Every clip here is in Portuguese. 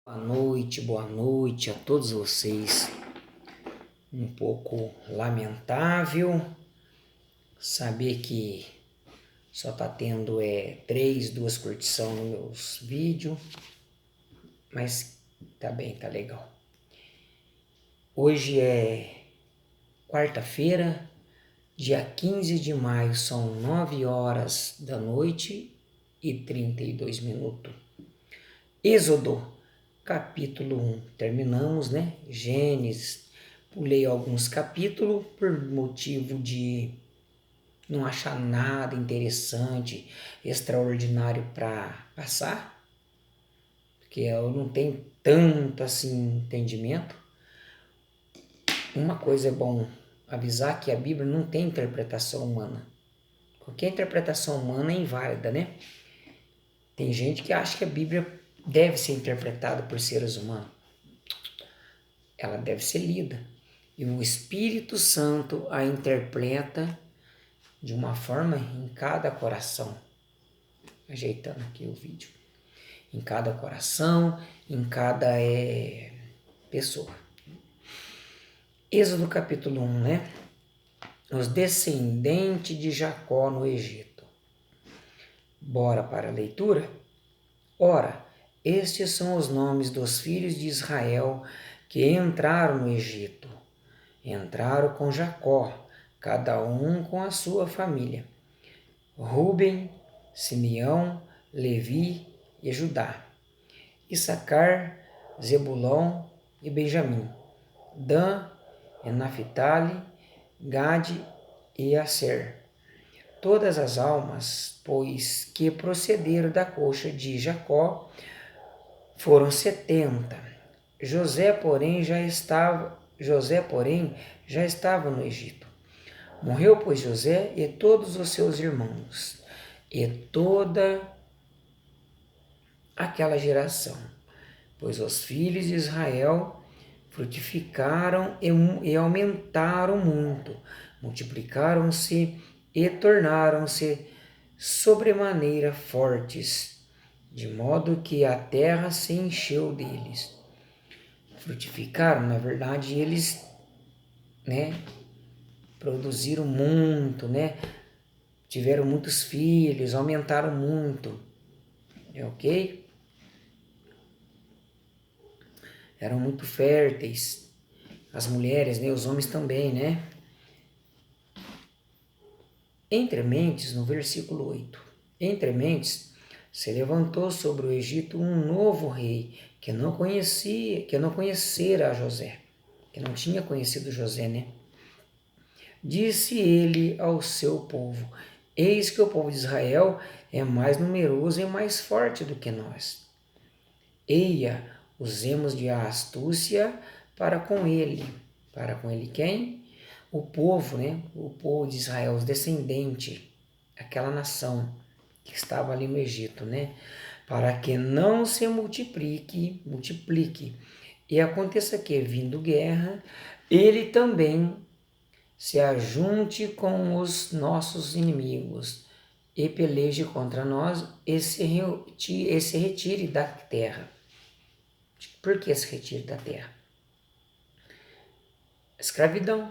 Boa noite a todos vocês. Um pouco lamentável saber que só tá tendo duas curtições nos meus vídeos, mas tá bem, tá legal. Hoje é quarta-feira, dia 15 de maio, são 9 horas da noite e 32 minutos. Êxodo, capítulo 1. Terminamos, né? Gênesis. Pulei alguns capítulos por motivo de não achar nada interessante, extraordinário para passar, porque eu não tenho tanto assim entendimento. Uma coisa é bom avisar que a Bíblia não tem interpretação humana. Qualquer interpretação humana é inválida, né? Tem gente que acha que a Bíblia deve ser interpretada por seres humanos. Ela deve ser lida. E o Espírito Santo a interpreta de uma forma em cada coração. Ajeitando aqui o vídeo. Em cada coração, em cada pessoa. Êxodo capítulo 1, né? Os descendentes de Jacó no Egito. Bora para a leitura? Ora, estes são os nomes dos filhos de Israel que entraram no Egito. Entraram com Jacó, cada um com a sua família. Ruben, Simeão, Levi e Judá. Issacar, Zebulão e Benjamim. Dan e Naphtali, Gade e Aser. Todas as almas, pois, que procederam da coxa de Jacó, foram 70. José, porém, já estava no Egito. Morreu, pois, José e todos os seus irmãos, e toda aquela geração, pois os filhos de Israel frutificaram e aumentaram muito, multiplicaram-se e tornaram-se sobremaneira fortes, de modo que a terra se encheu deles. Frutificaram, na verdade, eles, produziram muito, tiveram muitos filhos, aumentaram muito, ok? Eram muito férteis, as mulheres, os homens também, Entre mentes, no versículo 8, entre mentes se levantou sobre o Egito um novo rei que não conhecera a José, que não tinha conhecido José, Disse ele ao seu povo: eis que o povo de Israel é mais numeroso e mais forte do que nós. Eia, usemos de astúcia para com ele. Para com ele quem? O povo, O povo de Israel, os descendentes, aquela nação que estava ali no Egito, Para que não se multiplique. E aconteça que, vindo guerra, ele também se ajunte com os nossos inimigos e peleje contra nós e se retire da terra. Por que se retire da terra? Escravidão,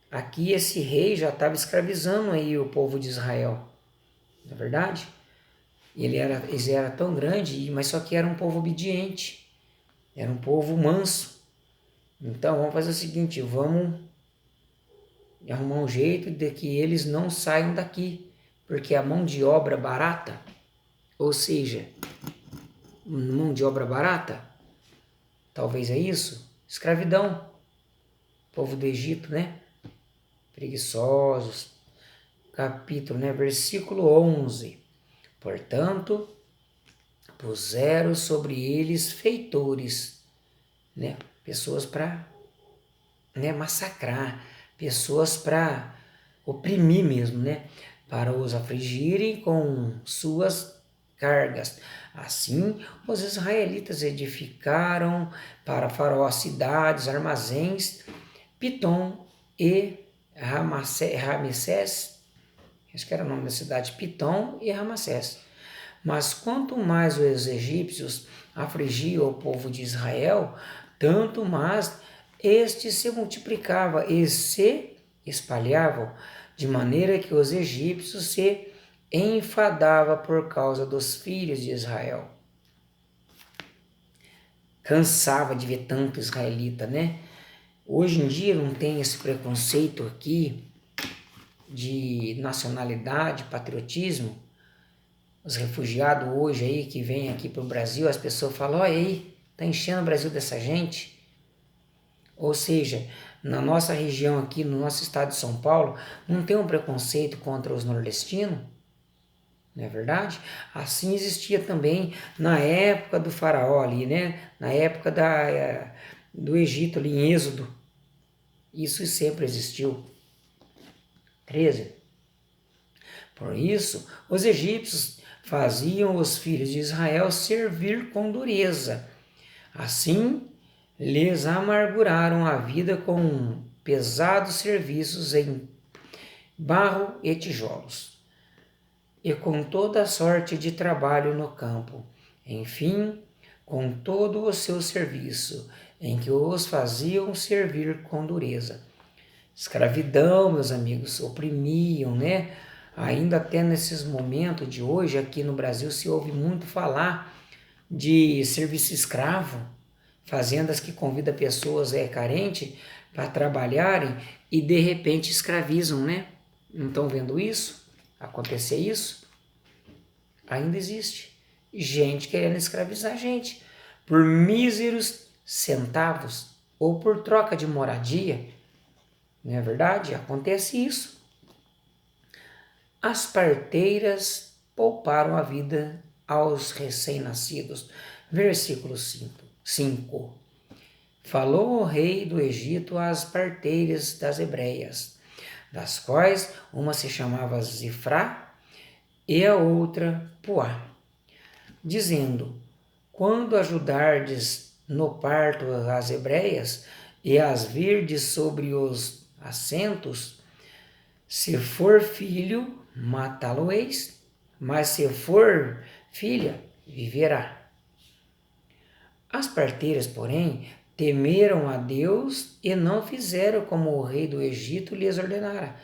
Aqui esse rei já estava escravizando aí o povo de Israel, não é verdade? Eles eram tão grande, mas só que era um povo obediente, era um povo manso. Então vamos fazer o seguinte, vamos arrumar um jeito de que eles não saiam daqui, porque a mão de obra barata, ou seja, mão de obra barata, talvez é isso, escravidão, povo do Egito, preguiçosos, capítulo, versículo 11, portanto, puseram sobre eles feitores, pessoas para massacrar, pessoas para oprimir mesmo, para os afligirem com suas cargas. Assim, os israelitas edificaram para Faraó cidades, armazéns, Pitom e Ramsés, acho que era o nome da cidade, Pitom e Ramsés. Mas quanto mais os egípcios afligiam o povo de Israel, tanto mais este se multiplicava e se espalhavam, de maneira que os egípcios se enfadavam por causa dos filhos de Israel. Cansava de ver tanto israelita, né? Hoje em dia não tem esse preconceito aqui de nacionalidade, patriotismo. Os refugiados hoje aí que vêm aqui para o Brasil, as pessoas falam, olha aí, tá enchendo o Brasil dessa gente. Ou seja, na nossa região aqui, no nosso estado de São Paulo, não tem um preconceito contra os nordestinos, não é verdade? Assim existia também na época do faraó ali, né? Na época do Egito ali em Êxodo. Isso sempre existiu. 13. Por isso, os egípcios faziam os filhos de Israel servir com dureza. Assim, lhes amarguraram a vida com pesados serviços em barro e tijolos, e com toda sorte de trabalho no campo. Enfim, com todo o seu serviço, em que os faziam servir com dureza. Escravidão, meus amigos, oprimiam, né? Ainda até nesses momentos de hoje, aqui no Brasil, se ouve muito falar de serviço escravo, fazendas que convidam pessoas carentes para trabalharem e de repente escravizam, né? Não estão vendo isso? Acontecer isso? Ainda existe gente querendo escravizar a gente por míseros centavos ou por troca de moradia. Não é verdade? Acontece isso. As parteiras pouparam a vida aos recém-nascidos. Versículo 5. Falou o rei do Egito às parteiras das hebreias, das quais uma se chamava Zifrá e a outra Puá, dizendo, quando ajudardes no parto as hebreias e as virdes sobre os assentos, se for filho, matá-lo-eis, mas se for filha, viverá. As parteiras, porém, temeram a Deus e não fizeram como o rei do Egito lhes ordenara.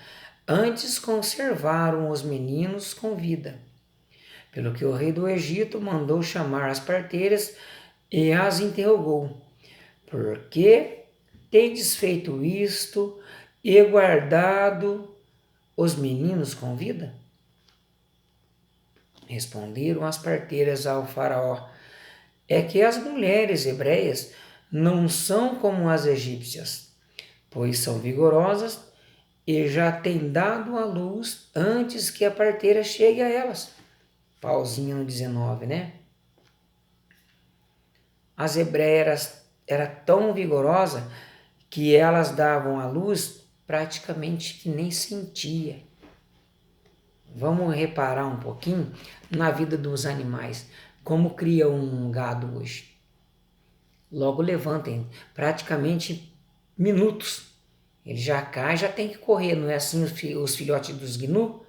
Antes conservaram os meninos com vida. Pelo que o rei do Egito mandou chamar as parteiras e as interrogou. Por que tendes feito isto e guardado os meninos com vida? Responderam as parteiras ao faraó, é que as mulheres hebreias não são como as egípcias, pois são vigorosas e já têm dado à luz antes que a parteira chegue a elas. Pauzinho no 19, né? As hebreias eram tão vigorosas que elas davam à luz praticamente que nem sentia. Vamos reparar um pouquinho na vida dos animais. Como cria um gado hoje? Logo levantem, praticamente minutos. Ele já cai, já tem que correr, não é assim os filhotes dos gnu?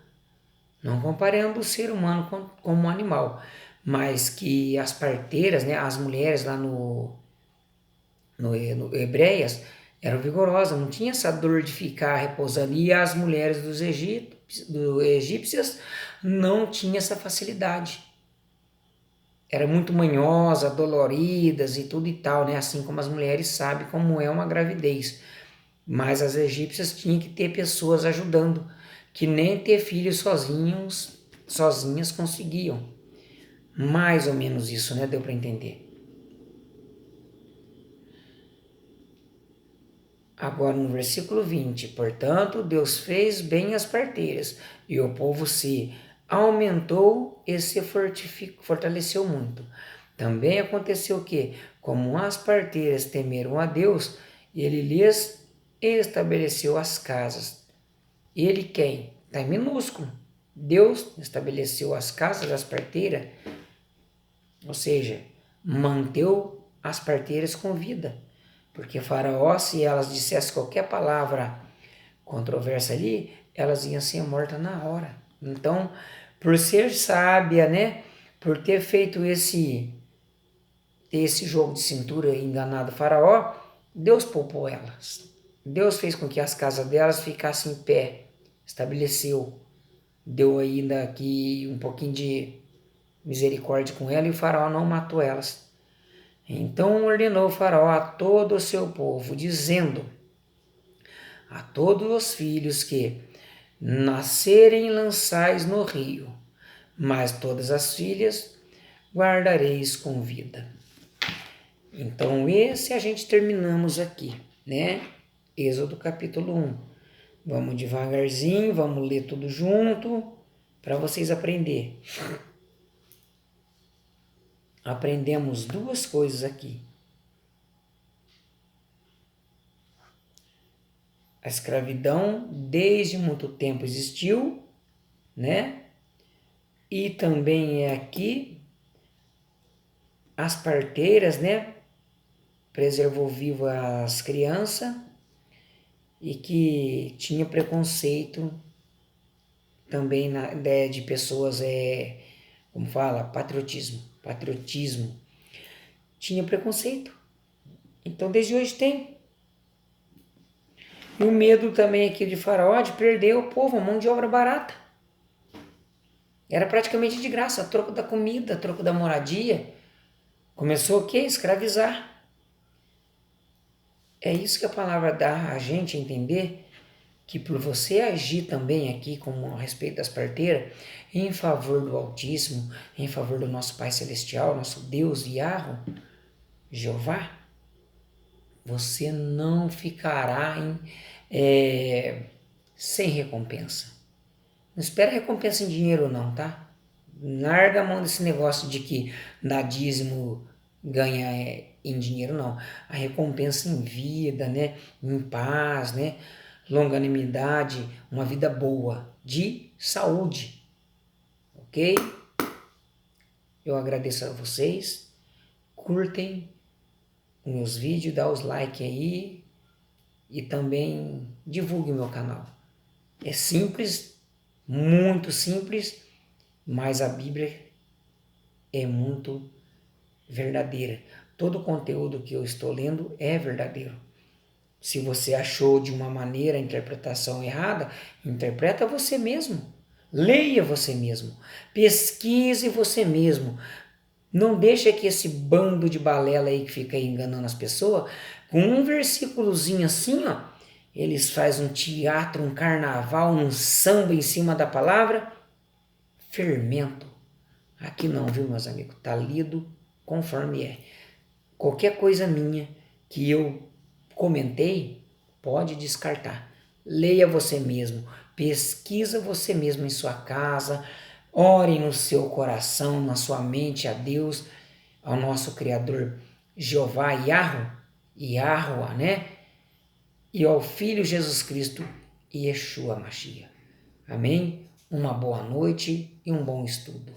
Não comparando o ser humano como um animal, mas que as parteiras, né, as mulheres lá no Hebreias, eram vigorosas, não tinha essa dor de ficar repousando. E as mulheres dos egípcias não tinham essa facilidade. Era muito manhosa, doloridas e tudo e tal, né? Assim como as mulheres sabem como é uma gravidez. Mas as egípcias tinham que ter pessoas ajudando, que nem ter filhos sozinhas conseguiam. Mais ou menos isso, né? Deu para entender. Agora no versículo 20, portanto, Deus fez bem as parteiras, e o povo se aumentou e se fortaleceu muito. Também aconteceu que, como as parteiras temeram a Deus, ele lhes estabeleceu as casas. Ele quem? Está em minúsculo. Deus estabeleceu as casas das parteiras, ou seja, manteve as parteiras com vida. Porque Faraó, se elas dissessem qualquer palavra controversa ali, elas iam ser mortas na hora. Então, por ser sábia, né? por ter feito esse jogo de cintura e enganado o faraó, Deus poupou elas. Deus fez com que as casas delas ficassem em pé, estabeleceu, deu ainda aqui um pouquinho de misericórdia com ela e o faraó não matou elas. Então ordenou o faraó a todo o seu povo, dizendo a todos os filhos que nascerem lançais no rio, mas todas as filhas guardareis com vida. Então esse a gente terminamos aqui, né? Êxodo capítulo 1. Vamos devagarzinho, vamos ler tudo junto para vocês aprenderem. Aprendemos duas coisas aqui. A escravidão desde muito tempo existiu, né? E também é aqui as parteiras, né? Preservou vivo as crianças e que tinha preconceito também de pessoas, como fala, patriotismo. Tinha preconceito. Então desde hoje tem. E o medo também aqui de faraó de perder o povo, a mão de obra barata. Era praticamente de graça, troco da comida, troco da moradia. Começou o quê? Escravizar. É isso que a palavra dá a gente a entender, que por você agir também aqui como a respeito das parteiras, em favor do Altíssimo, em favor do nosso Pai Celestial, nosso Deus Yahweh, Jeová, você não ficará sem recompensa. Não espera recompensa em dinheiro não, tá? Larga a mão desse negócio de que dar dízimo ganha em dinheiro, não. A recompensa em vida, né? Em paz, né? Longanimidade, uma vida boa, de saúde. Ok? Eu agradeço a vocês. Curtem meus vídeos, dá os likes aí e também divulgue o meu canal. É simples, muito simples, mas a Bíblia é muito verdadeira. Todo o conteúdo que eu estou lendo é verdadeiro. Se você achou de uma maneira a interpretação errada, interpreta você mesmo. Leia você mesmo. Pesquise você mesmo. Não deixa que esse bando de balela aí que fica aí enganando as pessoas, com um versículozinho assim, ó, eles fazem um teatro, um carnaval, um samba em cima da palavra. Fermento. Aqui não, viu, meus amigos? Tá lido conforme é. Qualquer coisa minha que eu comentei, pode descartar. Leia você mesmo, pesquisa você mesmo em sua casa, ore no seu coração, na sua mente a Deus, ao nosso Criador Jeová Yahweh, né? E ao Filho Jesus Cristo, Yeshua Mashiach. Amém? Uma boa noite e um bom estudo.